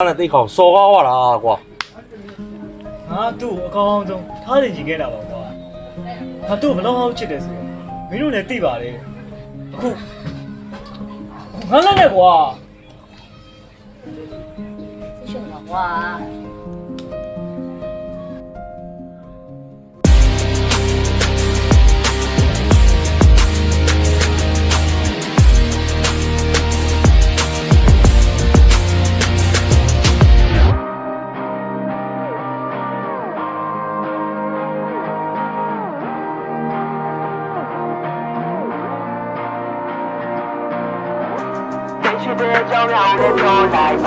那得靠烧烤啊啦，瓜。啊，都我刚中，他是几个了吧？啊，都不老好吃的是，没弄来对吧嘞？酷，我那来瓜，这熊了哇！去的脚苗的飘来哦，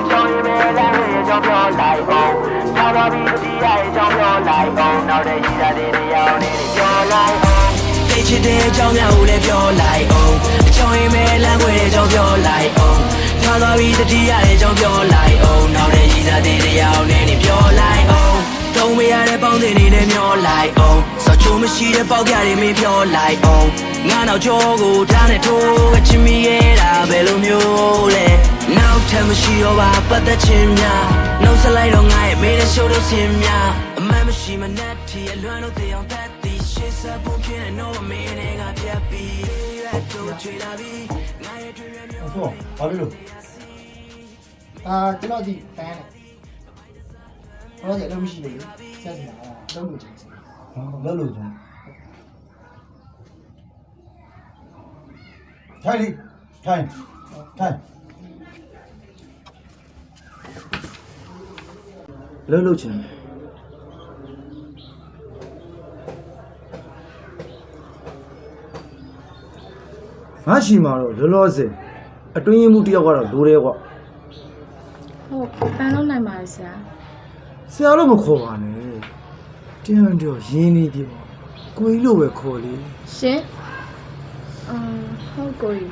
脚一枚来回脚飘来哦，跳到鼻子底下脚飘来哦，脑袋一大堆的要你的飘来哦。飞去的脚苗的飘来哦，脚一枚来回脚飘来哦，跳到鼻子底下脚飘来哦，脑袋一大堆的要你的飘来哦。东北亚的帮队里的飘来哦，少出没西的包家里面飘来哦。ငါနောက်ကြောကိုဓာတ်နဲ့ထိုးကချင်မိရဲ့တာဘယ်လိုမျိုးလဲနောက်ထပ်မရှိတော့ပါပတ်သက်ခြင်းများနှုတ်ဆက်လိုက်တော့ငါရဲ့မေးတဲ့ရှိုးတို့ဆင်းများအမှန်မရှိမနဲ့တည်းအလွမ်းလို့တေအောင်တတ်သည်ရှေ့ဆက်ပုံပြင်းတော့မင်းနဲ့ကပြတ်ပြီးရတော့ချွေလာပြီးငါရဲ့တွေ့ရမျိုးဟုတ်ဘာဖြစ်လို့ကျွန်တော်ဒီပန်းနဲ့တော့ဒီအလုံးမရှိလို့ဆက်နေတာလုံးလို့ချင်တယ် လက်လို့ကျွန်ထိုင်လေထိုင်လက်လို့ချင်ငါရှိမှာတော့လောလောဆယ်အတွင်းရင်မှုတယောက်ကတော့လိုတယ်ကွာ ဟုတ်ပန်းလုံးနိုင်ပါလေဆရာ ဆရာလို့မခေါ်ပါနဲ့တင်းတော့ရင်းနေပြီပေါ့ကိုကြီးလို့ပဲခေါ်လေ ရှင်ဟုတ်ကိုကြီး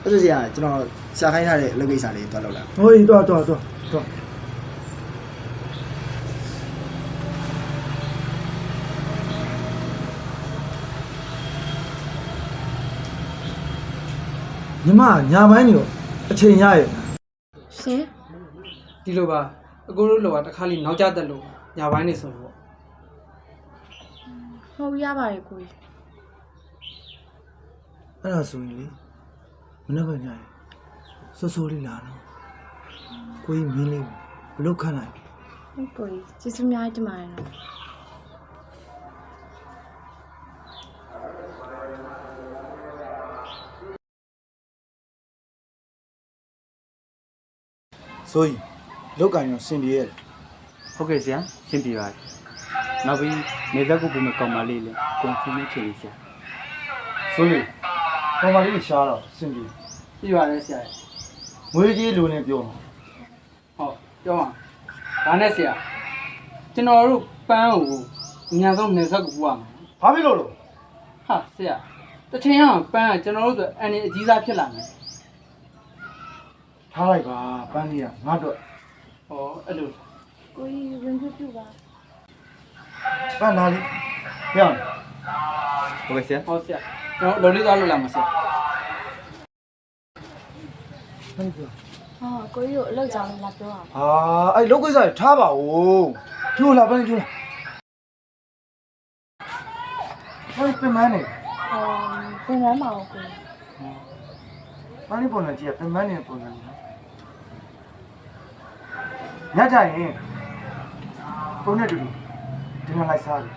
အဲ့ဒါဆရာကျွန်တော်ရှာခိုင်းထားတဲ့အလုပ်ကိစ္စလေးတွားလောက်လာ ဟိုကြီးတော့ညီမညာပိုင်းနေတော့အချိန်ရရဲ့ ရှင် ဒီလိုပါအကိုတို့လောကတစ်ခါလေးနောက်ကျတက်လို့ညာပိုင်းနေဆိုတော့ ဟုတ်ရပါတယ်ကိုကြီး အဲ့ဒါဆိုရင်လေမနေ့ကညရစောစောလေးလာတော့ကိုကြီးမင်းလေးဘလို့ခန့်လိုက် ဟုတ်ကိုကြီးကျေးဇူးများတင်ပါတယ်နော် ဆိုရင်လောက်ကင်ရောစင်ပြေရဲ့ ဟုတ်ကဲ့ဆရာရှင်းပြပါတယ်နောက်ပြီးနေသက်ကိုပုံမကောင်းပါလေလေကွန်ဖူးနေချင်ဆရာ ဆိုရင်ပေါ်ပါလေးရှားတော့စင်ပြေ ပြပါလေဆရာ ငွေကြီးလိုနေပြောတော့ ဟုတ်ပြောပါဒါနဲ့ဆရာကျွန်တော်တို့ပန်းကိုအများဆုံးနေဆက်ကိုပူရမှာ ဘာဖြစ်လို့လဲ ဟာဆရာတစ်ချိန်အောင်ပန်းကကျွန်တော်တို့ဆိုအန်ဒီအကြီးစားဖြစ်လာမယ် ထားလိုက်ပါပန်းလေးကငါတော့ ဟောအဲ့လို ကိုကြီးဝင်ခွင့်ပြုပါ ပန်းလာလေးပြောင်း ဟုတ်ကဲ့ဆရာ ဟောဆရာကျွန်တော်လုံလေးသွားလို့လာမှာဆရာ ဟာကိုကြီးကိုအလုပ်ကြောင်းလေးလာပြောအောင် ဟာအဲ့လောက်ကစားထားပါဦးကျိုးလာပန်းကျိုးလာဟိုပြင်မနေ ပြန်ရမှာကိုကြီး ပန်းလေးပုံစံကြည့်ရပြင်မနေပုံစံညကြရင်ပုံနဲ့တူတူဒီမှာလိုက်စားတယ်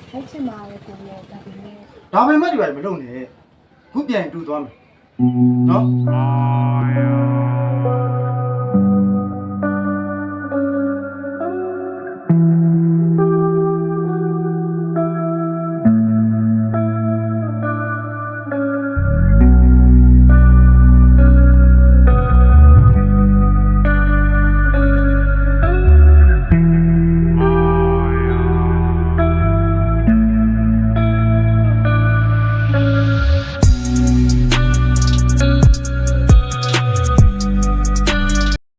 ဟုတ်ချင်ပါလေကိုကြီးရဲ့ဒါပေမဲ့ ဒါပေမဲ့ဒီပါမလုပ်နဲ့ခုပြန်တူသွားမယ်နော်